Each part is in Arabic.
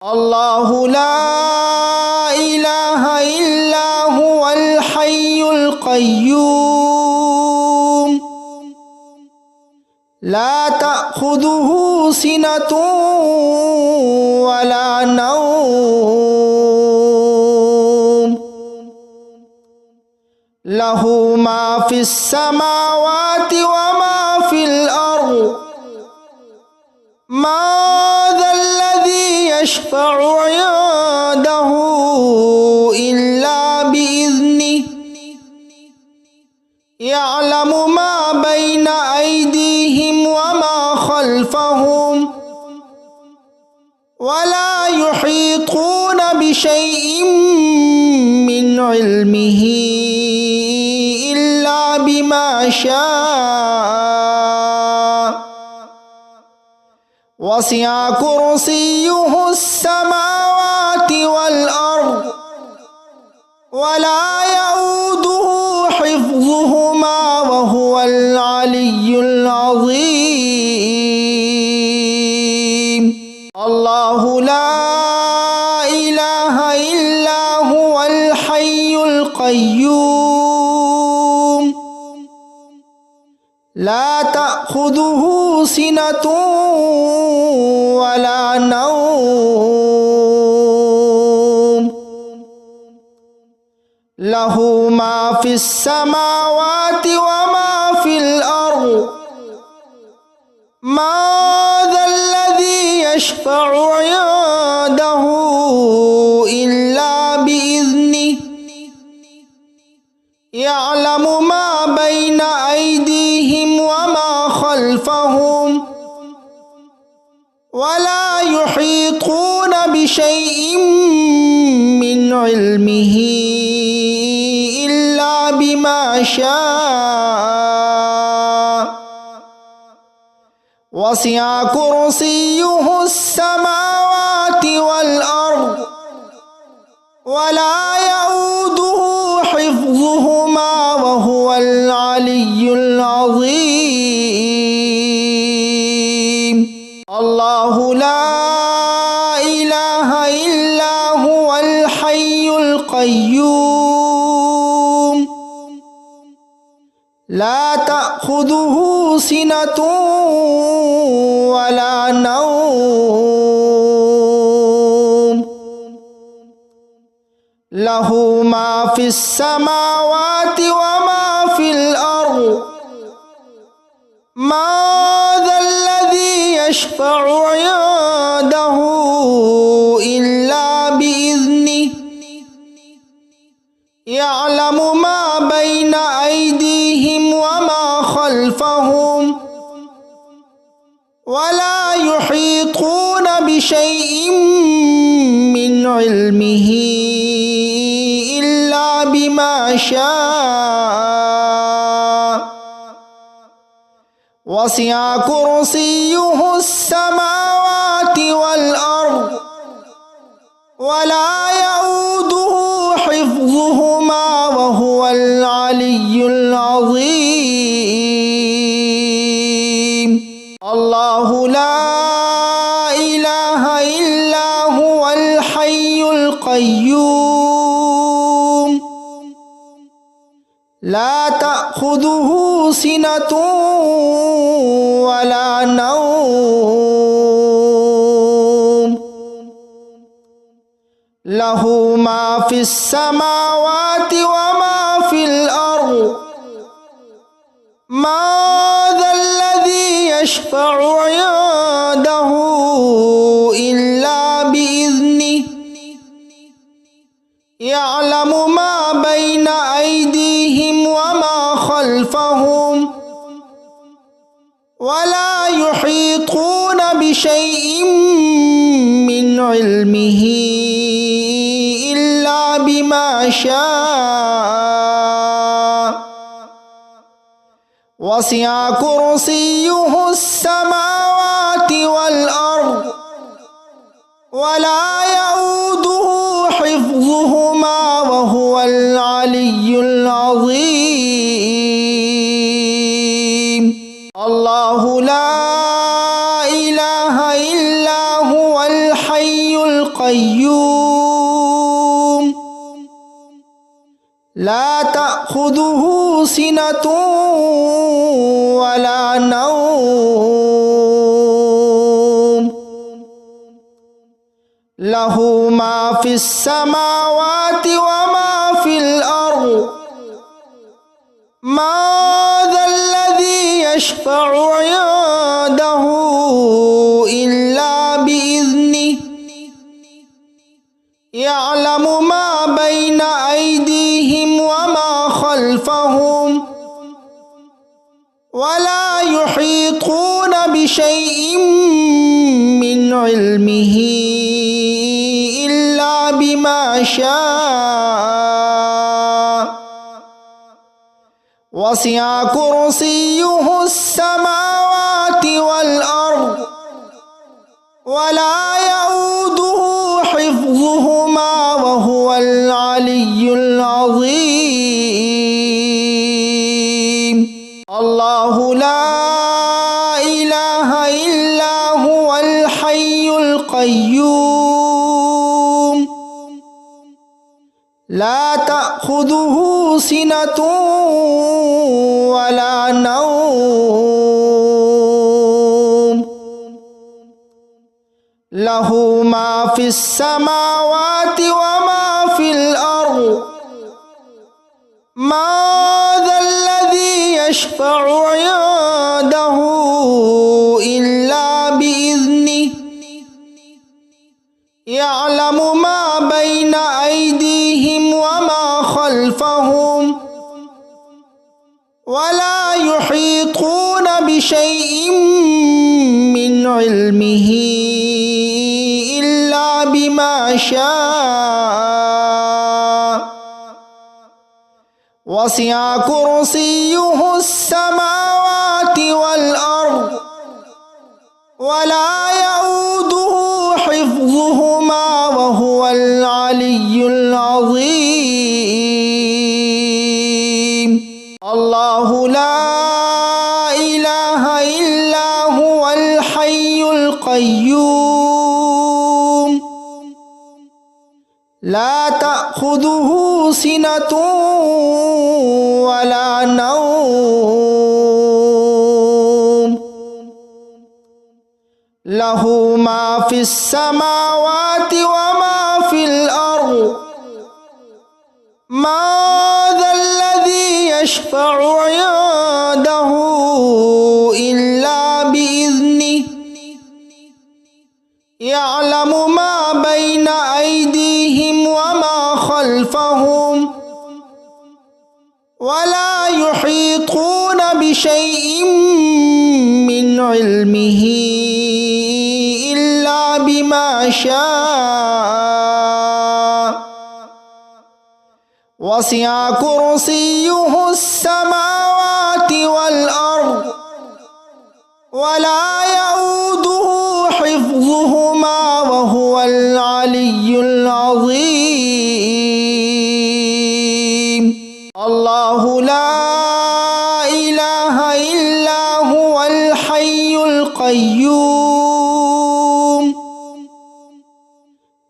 الله لا إله إلا هو الحي القيوم لا تأخذه سنة ولا نوم له ما في السماوات وما في الأرض ما ذا الذي يشفع عنده إلا بإذنه يعلم ما بين أيديهم وما خلفهم ولا يحيطون بشيء من علمه إلا بما شاء وسع كرسيه السماوات والأرض ولا يؤوده حفظهما وهو العلي العظيم الله لا إله إلا هو الحي القيوم لا تأخذه سنة ولا نوم له ما في السماوات وما في الأرض ما ذا الذي يشفع عنده إلا بإذنه يعلم ما بين أيديهم وما خلفهم ولا يحيطون بشيء من علمه إلا بما شاء وسع كرسيه السماوات والأرض ولا يؤوده حفظهما وهو العلي العظيم الله لا إله إلا هو الحي القيوم لا تأخذه سنة ولا نوم له ما في السماوات وما في الأرض ما ذا الذي يشفع عنده إلا بإذنه يعلم ما بين أيديهم وما خلفهم ولا يحيطون بشيء من علمه إلا بما شاء وسع كرسيه السماوات والأرض ولا يؤوده حفظهما وهو العلي العظيم الله لا إله إلا هو الحي القيوم لا تأخذه سنة ولا نوم له ما في السماوات وما في الأرض ما ذا الذي يشفع عنده إلا بإذنه يعلم ما بين أيديهم وما خلفهم ولا يحيطون بشيء من علمه إلا بما شاء وسع كرسيه السماوات والأرض ولا يؤوده حفظهما وهو العلي العظيم الله لا إله إلا هو الحي القيوم القيوم لا تأخذه سنة ولا نوم له ما في السماوات وما في الأرض ما ذا الذي يشفع عنده إلا بإذنه يعلم ما بين أيديهم وما خلفهم ولا يحيطون بشيء من علمه إلا بما شاء وسع كرسيه السماوات والأرض ولا يؤوده حفظهما وهو العلي العظيم الله لا إله إلا هو الحي القيوم لا تأخذه سنة ولا نوم له ما في السماوات وما في الأرض ما ذا الذي يشفع عنده إلا بإذنه يعلم ما بين أيديهم وما خلفهم ولا يحيطون بشيء من علمه إلا بما شاء وسع كرسيه السماوات والأرض ولا يؤوده حفظهما وهو العلي العظيم الله لا إله إلا هو الحي القيوم لا تأخذه سنة ولا نوم له ما في السماوات وما في الأرض ما ذا الذي يشفع عنده إلا بإذنه يعلم ما بين أيديهم وما خلفهم ولا يحيطون بشيء من علمه إلا بما شاء وسع كرسيه السماوات والأرض ولا يؤوده حفظهما وهو العلي العظيم الله لا إله إلا هو الحي القيوم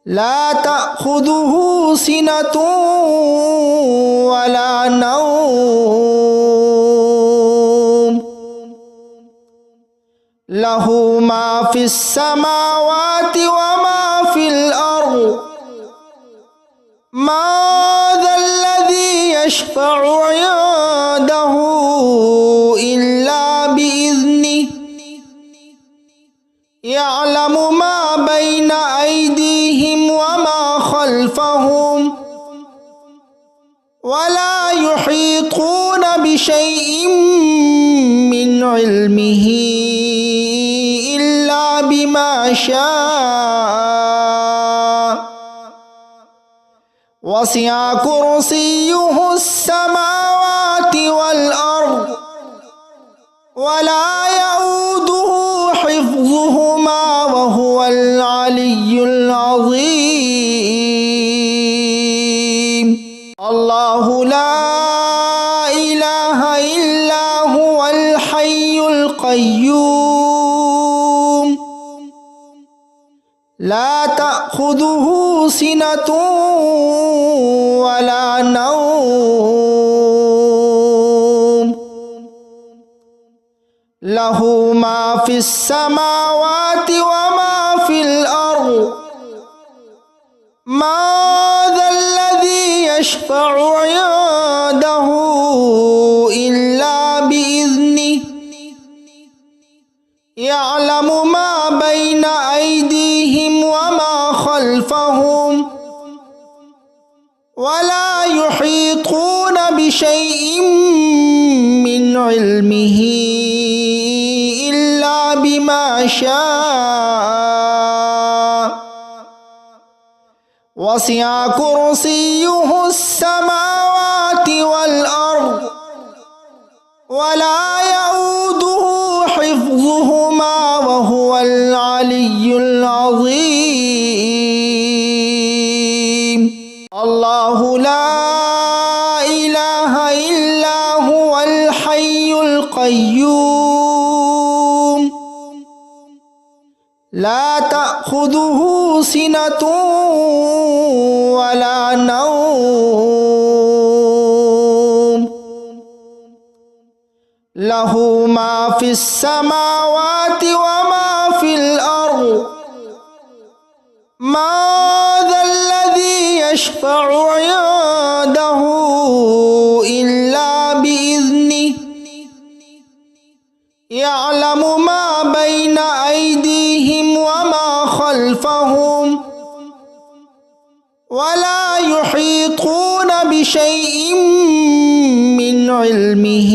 لا تأخذه سنة ولا نوم له ما في السماوات وما في الأرض ما ذا الذي يشفع عنده إلا بإذنه يعلم ما بين أيديهم وما خلفهم ولا يحيطون بشيء من علمه إلا بما شاء وسع كرسيه السماوات والأرض ولا يؤوده حفظهما وهو العلي العظيم الله لا إله إلا هو الحي القيوم لا تأخذه تأخذه سنة ولا نوم له ما في السماوات وما في الأرض ما ذا الذي يشفع عنده إلا بإذنه يعلم ما بين أيديهم وما خلفهم ولا يحيطون بشيء من علمه إلا بما شاء وسع كرسيه السماوات والأرض ولا يؤوده حفظهما وهو العلي العظيم الله لا إله إلا هو الحي القيوم لا تأخذه سنة ولا نوم له ما في السماوات وما في الأرض ما ذا الذي يشفع عنده إلا بإذنه يعلم ما بين أيديهم وما خلفهم ولا يحيطون بشيء من علمه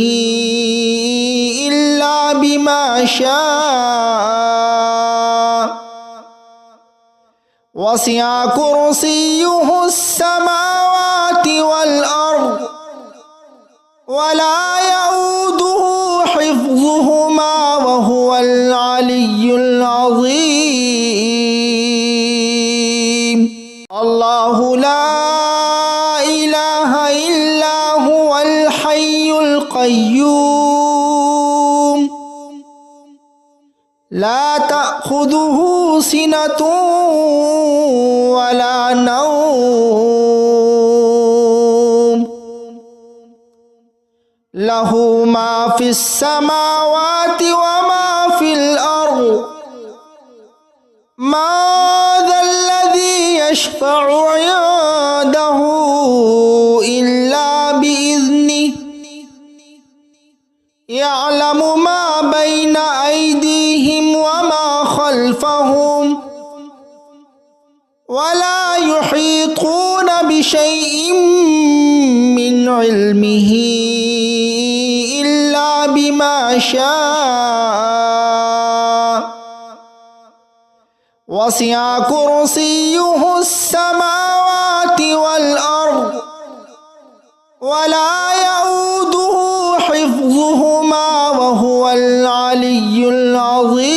إلا بما شاء وسع كرسيه السماوات والأرض ولا يؤوده حفظهما وهو العلي العظيم الله لا إله إلا هو الحي القيوم لا تأخذه سنة ولا نوم له ما في السماوات وما في الأرض ما ذا الذي يشفع عنده إلا بإذنه يعلم ما بين أيديهم وما خلفهم ولا يحيطون بشيء من علمه إلا بما شاء وسع كرسيه السماوات والأرض ولا يؤوده حفظهما وهو العلي العظيم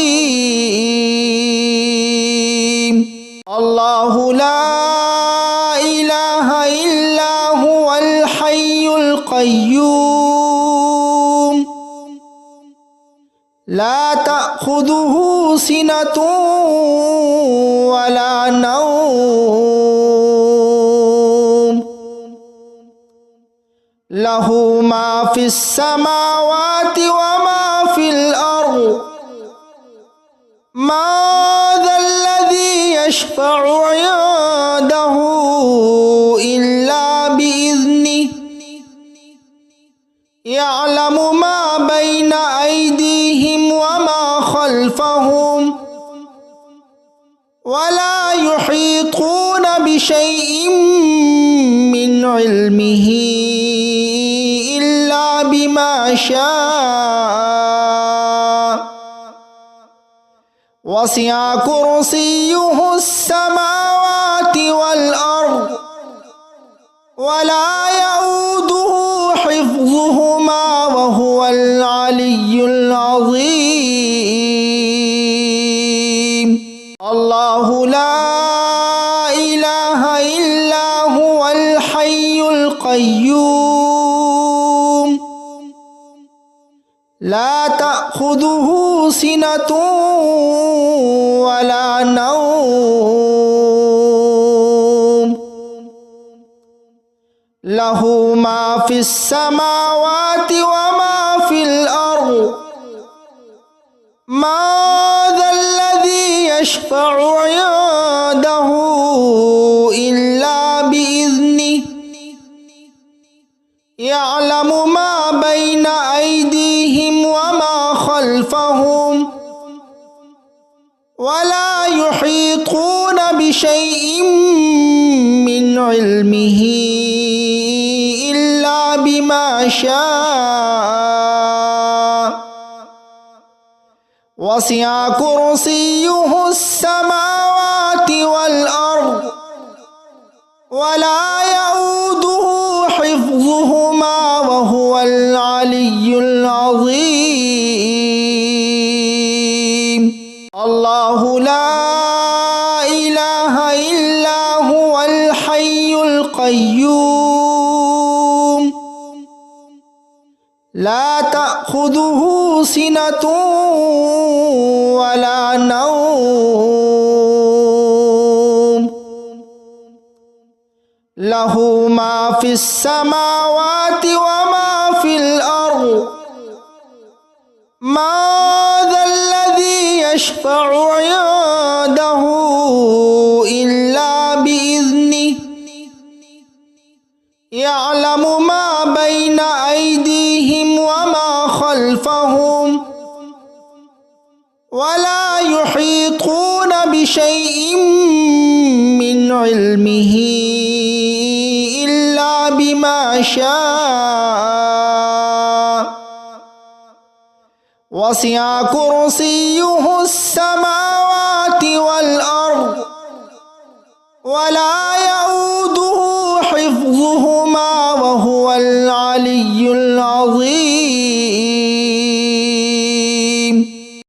الله لا إله إلا هو الحي القيوم لا تأخذه سنة ولا نوم له ما في السماوات وما في الأرض ما ذا الذي يشفع عنده إلا بإذنه يعلم ما بين أيديهم وما خلفهم ولا يحيطون بشيء من علمه إلا بما شاء وسع كرسيه السماوات والأرض ولا يؤوده حفظهما وهو العلي العظيم الله لا إله إلا هو الحي القيوم لا تأخذه سنة ولا نوم লাহু মা ফিস সামাওয়াতি ওয়া মা ফিল আরদ মা যাল্লাযী ইয়াশফা'ু 'ইনদাহু ইল্লা বিইذনিহি ইয়া'লামু মা বাইনা আইদিহিম ওয়া মা খালফাহুম ওয়া লা ইউহীতুনা বিশাইইন মিন ইলমিহি ইল্লা বিমা শাআ ওয়াসি'a কুরসিয়্যুহুস সামাওয়াতি ওয়াল আরদ ওয়া লা ইয়াউদুহু হিফযুহুমা ওয়া হুয়াল আলিয়্যুল আযীম। আল্লাহু লা ইলাহা ইল্লা হুয়াল হাইয়ুল কাইয়্যুম লা তা'খুযুহু সিনাতুন ওয়া লা নাওম লাহু মা ফিস সামাওয়াতি ওয়া মা ফিল আরদ মা যাল্লাযী ইয়াশফা'ু 'ইনদাহু ইল্লা বিইذনিহি ইয়া'লামু মা বাইনা আইদিহিম ওয়া মা খালফাহুম ওয়া লা ইউহীতুনা বিশাইইন মিন ইলমিহি ইল্লা বিমা শাআ ওয়াসি'a কুরসিয়্যুহুস সামাওয়াতি ওয়াল আরদ ওয়া লা ইয়াউদুহু হিফযুহুমা ওয়া হুয়াল আলিয়্যুল আযীম।